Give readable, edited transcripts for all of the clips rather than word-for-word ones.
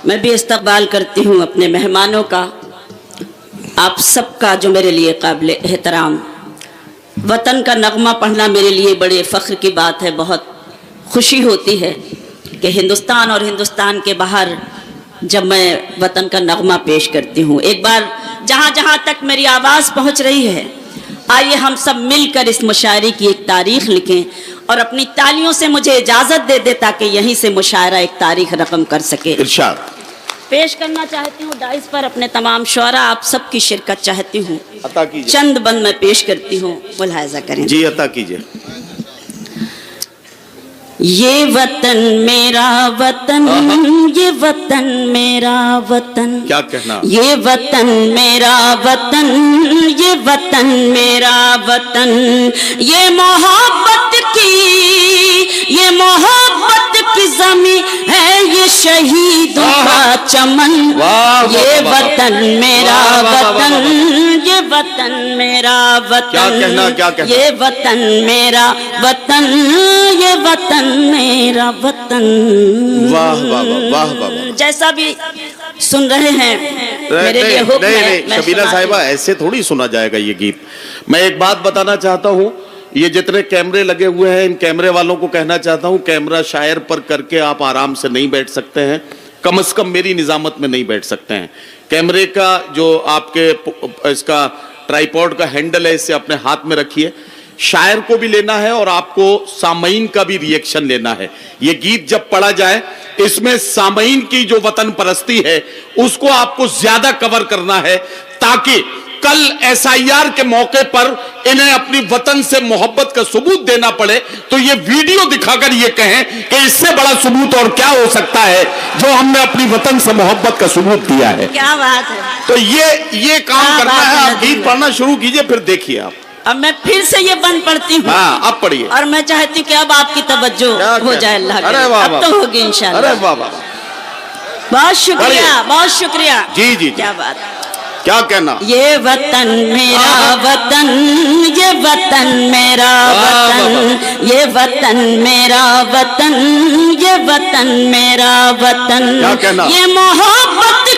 میں بھی استقبال کرتی ہوں اپنے مہمانوں کا، آپ سب کا جو میرے لیے قابل احترام۔ وطن کا نغمہ پڑھنا میرے لیے بڑے فخر کی بات ہے، بہت خوشی ہوتی ہے کہ ہندوستان اور ہندوستان کے باہر جب میں وطن کا نغمہ پیش کرتی ہوں۔ ایک بار جہاں جہاں تک میری آواز پہنچ رہی ہے، آئیے ہم سب مل کر اس مشاعرے کی ایک تاریخ لکھیں اور اپنی تالیوں سے مجھے اجازت دے دے تاکہ یہیں سے مشاعرہ ایک تاریخ رقم کر سکے۔ ارشاد پیش کرنا چاہتی ہوں ڈائز پر اپنے تمام شعراء، آپ سب کی شرکت چاہتی ہوں۔ عطا کیجیے چند بند میں پیش کرتی ہوں، ملاحظہ کریں۔ جی، عطا کیجیے۔ یہ وطن میرا وطن، یہ وطن میرا وطن، کیا کہنا؟ یہ وطن میرا وطن، یہ وطن میرا وطن، یہ محبت کی زمین ہے، یہ شہیدوں کا چمن، یہ وطن میرا وطن، یہ وطن میرا وطن، یہ وطن میرا وطن، یہ وطن میرا وطن۔ واہ واہ واہ واہ۔ جیسا بھی سن رہے ہیں میرے لیے حکم ہے۔ شبینہ صاحبہ، ایسے تھوڑی سنا جائے گا یہ گیت۔ میں ایک بات بتانا چاہتا ہوں، یہ جتنے کیمرے لگے ہوئے ہیں ان کیمرے والوں کو کہنا چاہتا ہوں، کیمرہ شاعر پر کر کے آپ آرام سے نہیں بیٹھ سکتے ہیں، کم از کم میری نظامت میں نہیں بیٹھ سکتے ہیں۔ کیمرے کا جو آپ کے اس کا ٹرائیپوڈ کا ہینڈل ہے، اسے اپنے ہاتھ میں رکھیے۔ شاعر کو بھی لینا ہے اور آپ کو سامعین کا بھی ریئیکشن لینا ہے۔ یہ گیت جب پڑھا جائے اس میں سامعین کی جو وطن پرستی ہے اس کو آپ کو زیادہ کور کرنا ہے، تاکہ کل SIR کے موقع پر انہیں اپنی وطن سے محبت کا ثبوت دینا پڑے تو یہ ویڈیو دکھا کر یہ کہیں کہ اس سے بڑا ثبوت اور کیا ہو سکتا ہے جو ہم نے اپنی وطن سے محبت کا ثبوت دیا ہے۔ کیا بات ہے! تو یہ کام کرنا ہے۔ آپ گیت پڑھنا شروع کیجئے، پھر دیکھیے آپ۔ اب میں پھر سے یہ بند پڑھتی ہوں۔ ہاں، اب پڑھیے۔ اور میں چاہتی ہوں کہ اب آپ کی توجہ ہو جائے، اللہ کا اب تو ہوگی انشاءاللہ۔ ارے واہ واہ، بہت شکریہ، بہت شکریہ۔ جی جی، کیا بات! کیا کہنا؟ یہ وطن میرا وطن، یہ وطن میرا وطن، یہ وطن میرا وطن، یہ وطن میرا وطن، یہ محبت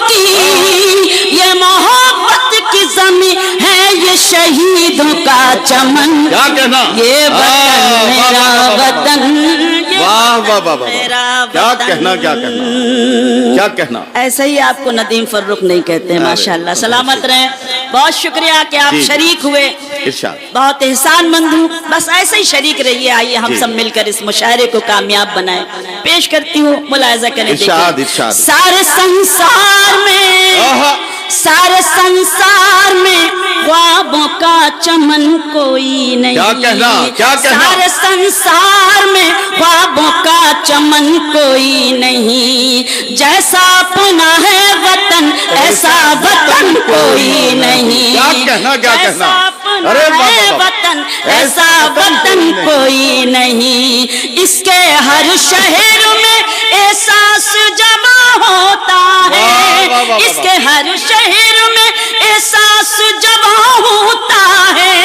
کی زمین ہے، یہ شہیدوں کا چمن، کیا کہنا؟ یہ وطن میرا وطن، واہ واہ واہ واہ، کیا کہنا، کیا کہنا، کیا کہنا۔ ایسا ہی آپ کو ندیم فرخ نہیں کہتے ہیں، ماشاءاللہ۔ سلامت رہیں، بہت شکریہ کہ آپ شریک ہوئے، بہت احسان مند ہوں، بس ایسے ہی شریک رہیے۔ آئیے ہم سب مل کر اس مشاعرے کو کامیاب بنائیں۔ پیش کرتی ہوں، ملاحظہ کریں۔ سارے سنسار میں خوابوں کا چمن کوئی نہیں، سارے سنسار میں خوابوں کا چمن کوئی نہیں، جیسا اپنا ہے وطن ایسا وطن کوئی نہیں، جیسا اپنا ہے وطن ایسا وطن کوئی نہیں، اس کے ہر شہر میں احساس جمع ہوتا ہے، اس کے ہر شہر میں احساس جمع ہوتا ہے،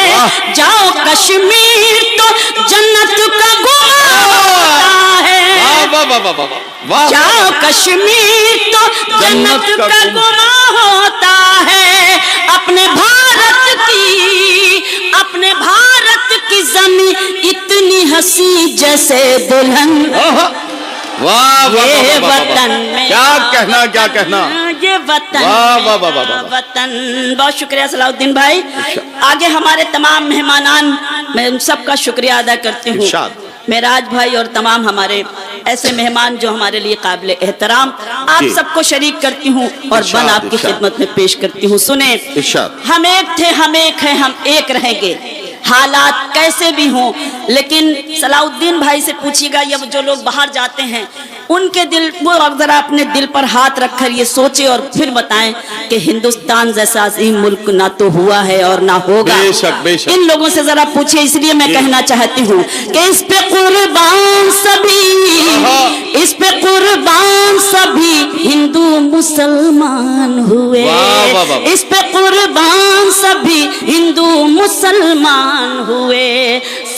جاؤ کشمیر تو جنت کا گماں ہوتا ہے، جاؤ کشمیر تو جنت کا گماں ہوتا ہے، اپنے بھارت کی زمین اتنی حسین جیسے دلہن، یہ وطن کیا کہنا، کیا کہنا، یہ وطن وطن۔ بہت شکریہ صلاح الدین بھائی۔ آگے ہمارے تمام مہمانان، میں ان سب کا شکریہ ادا کرتی ہوں، معراج بھائی اور تمام ہمارے ایسے مہمان جو ہمارے لیے قابل احترام، آپ سب کو شریک کرتی ہوں اور بن آپ کی خدمت میں پیش کرتی ہوں۔ سنیں، ہم ایک تھے، ہم ایک ہیں، ہم ایک رہیں گے، حالات کیسے بھی ہوں۔ لیکن صلاح الدین بھائی سے پوچھیے گا، یہ جو لوگ باہر جاتے ہیں ان کے دل، وہ ذرا اپنے دل پر ہاتھ رکھ کر یہ سوچے اور پھر بتائیں کہ ہندوستان جیسا عظیم ملک نہ تو ہوا ہے اور نہ ہوگا۔ ان لوگوں سے ذرا پوچھے، اس لیے میں کہنا چاہتی ہوں کہ اس پہ قربان سبھی ہندو مسلمان ہوئے، اس پہ قربان سبھی ہندو مسلمان ہوئے،